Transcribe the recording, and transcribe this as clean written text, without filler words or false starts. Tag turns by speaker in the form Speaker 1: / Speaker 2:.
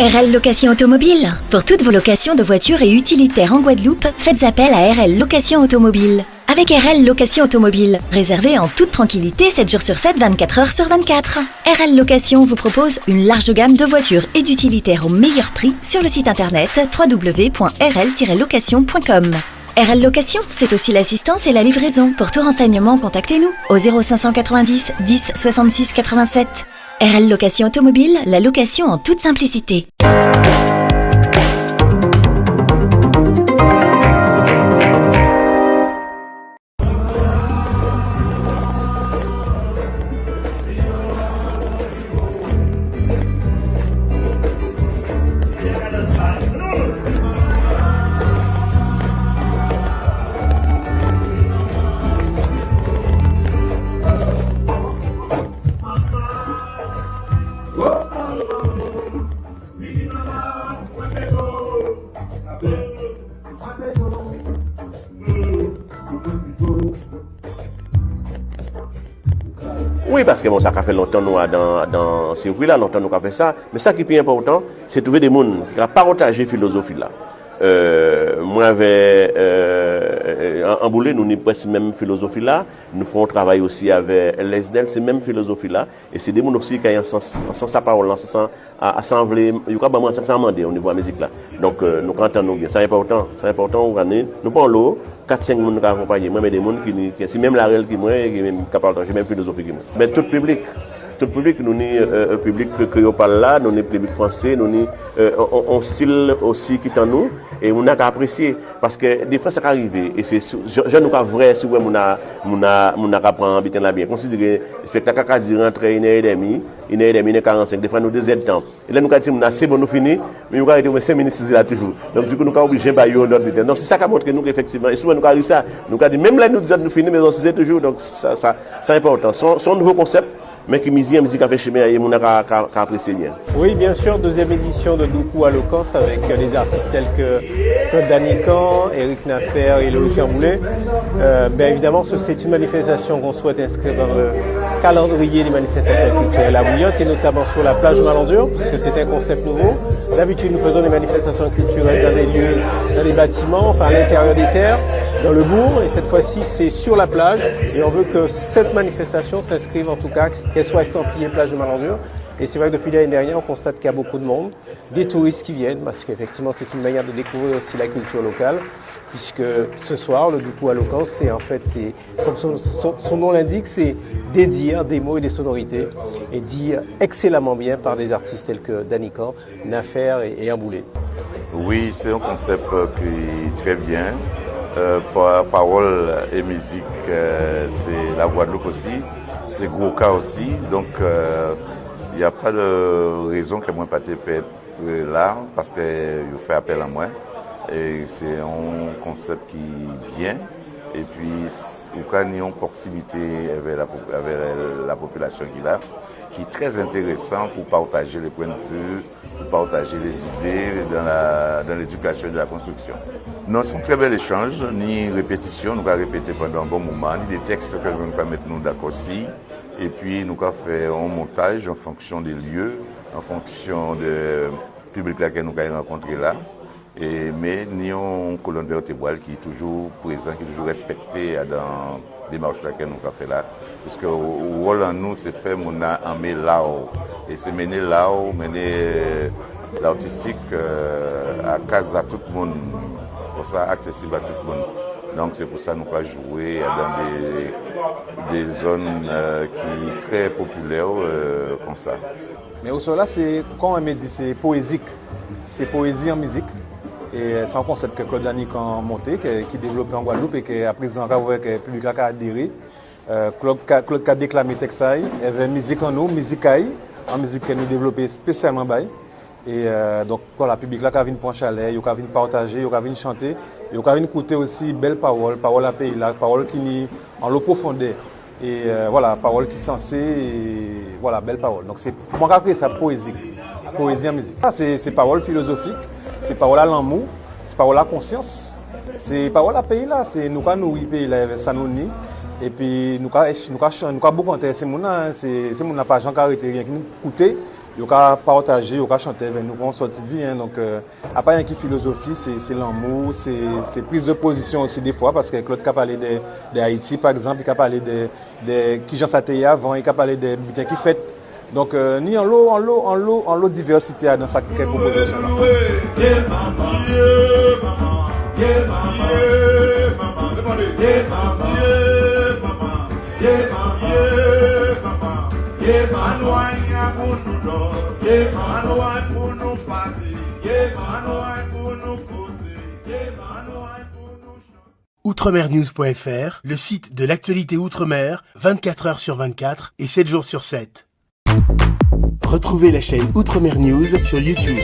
Speaker 1: RL Location Automobile. Pour toutes vos locations de voitures et utilitaires en Guadeloupe, faites appel à RL Location Automobile. Avec RL Location Automobile, réservez en toute tranquillité 7 jours sur 7, 24 heures sur 24. RL Location vous propose une large gamme de voitures et d'utilitaires au meilleur prix sur le site internet www.rl-location.com. RL Location, c'est aussi l'assistance et la livraison. Pour tout renseignement, contactez-nous au 0590 10 66 87. RL Location Automobile, la location en toute simplicité.
Speaker 2: Oui, parce que bon, ça a fait longtemps nous dans ce circuit là, longtemps nous avons fait ça. Mais ça qui est plus important, c'est trouver des gens qui n'ont pas partagé la philosophie là. Moi, avec Amboulé, nous avons presque même philosophie là. Nous faisons travail aussi avec l'ESDEL, c'est même philosophie là. Et c'est des gens aussi qui ont un sens sa parole, un sens à assembler, il y a pas ça demander au niveau de la musique là. Donc, nous entendons bien. C'est important. Nous prenons l'eau. 4-5 personnes qui accompagnent moi, mais des gens qui c'est même la réelle qui moi, qui même capable de même philosophie qui moi. Mais tout public, nous sommes public que parle là, nous sommes public français, nous sommes on style aussi qui est en nous et on a qu'à apprécier parce que des fois ça arrive et c'est je nous pas vrai si ouais mon a prendre bien là bien. Considérer spectacle qu'a dire rentrer 1h30, 1h45 des fois nous 2 heures de temps. Et là nous qu'a dit on a c'est bon nous fini, mais nous arrêter 5 minutes là toujours. Donc du coup nous qu'a obligé ba yo notre temps. Donc c'est ça qui montre que nous effectivement et souvent nous qu'a dit ça, nous qu'a dit même là nous fini mais on se toujours donc ça c'est important. Son nouveau concept mais qui musique a fait chemin et mon a apprécié bien.
Speaker 3: Oui, bien sûr, deuxième édition de Doukou à Locance avec des artistes tels que Claude Danican, Eric Nafer et Loïc Camboulé. Bien évidemment, c'est une manifestation qu'on souhaite inscrire dans le calendrier des manifestations culturelles à Bouillotte et notamment sur la plage de Malandure, puisque c'est un concept nouveau. D'habitude, nous faisons des manifestations culturelles dans des lieux, dans des bâtiments, enfin à l'intérieur des terres, dans le bourg, et cette fois-ci, c'est sur la plage. Et on veut que cette manifestation s'inscrive en tout cas, qu'elle soit estampillée plage de Malandure. Et c'est vrai que depuis l'année dernière, on constate qu'il y a beaucoup de monde, des touristes qui viennent, parce qu'effectivement, c'est une manière de découvrir aussi la culture locale. Puisque ce soir, le Doukou à Locance, c'est en fait, comme son nom l'indique, c'est dédier des mots et des sonorités et dit excellemment bien par des artistes tels que Danican, Nafer et Amboulé.
Speaker 4: Oui, c'est un concept qui est très bien. Parole et musique, c'est la Guadeloupe aussi, c'est gros cas aussi, donc il n'y a pas de raison que moi pas être là parce que je fais appel à moi. Et c'est un concept qui vient et puis il y a une proximité avec la population qui est très intéressant pour partager les points de vue, pour partager les idées dans l'éducation et de la construction. Non, c'est un très bel échange, ni répétition, nous avons répété pendant un bon moment, ni des textes que nous allons mettre nous d'accord aussi. Et puis nous avons fait un montage en fonction des lieux, en fonction du public que nous avons rencontré là. Mais nous avons une colonne vertébrale qui est toujours présente, qui est toujours respectée dans les démarches que nous avons fait là. Parce que le rôle en nous, c'est faire mon amener là-haut. Et c'est mener là-haut, mener l'artistique à case à tout le monde. Pour ça, accessible à tout le monde. Donc c'est pour ça que nous allons jouer dans des zones qui sont très populaires comme ça.
Speaker 5: Mais au cela, c'est quand on me dit c'est poésique, c'est poésie en musique. Et c'est un concept que Claude Danican a monté, qui est développé en Guadeloupe et qui a président avec le public a adhéré. Claude a déclamé texte, il y avait musique en nous, musique en musique que nous développons spécialement. Et donc voilà, le public là qui vient prendre chalet, il vient partager, il vient chanter, il vient écouter aussi belles paroles, paroles à pays là, paroles qui sont en l'eau profondeur. Et voilà, paroles qui sont censées, et voilà, belles paroles. Donc c'est moi qu'après ça poésie en musique. C'est paroles philosophiques. C'est parole à l'amour, c'est parole à conscience, c'est parole à pays là, c'est nous qui nourrir pays là, ça nous nie. Et puis nous avons beaucoup intéressé, c'est mon pas Jean qui arrêté rien qui nous coûtait, ils ont partagé, ils ont chanté avec nous quand on sortit dit. Donc, à part une philosophie, c'est l'amour, c'est prise de position aussi des fois, parce que Claude a parlé de Haïti, par exemple, il a parlé de qui Jean Saté avant, il a parlé de butins qui fait. Donc, ni en lot diversité dans sa proposition.
Speaker 6: Outremernews.fr, le site de l'actualité Outre-mer, 24 heures sur 24 et 7 jours sur 7. Retrouvez la chaîne Outremer News sur YouTube.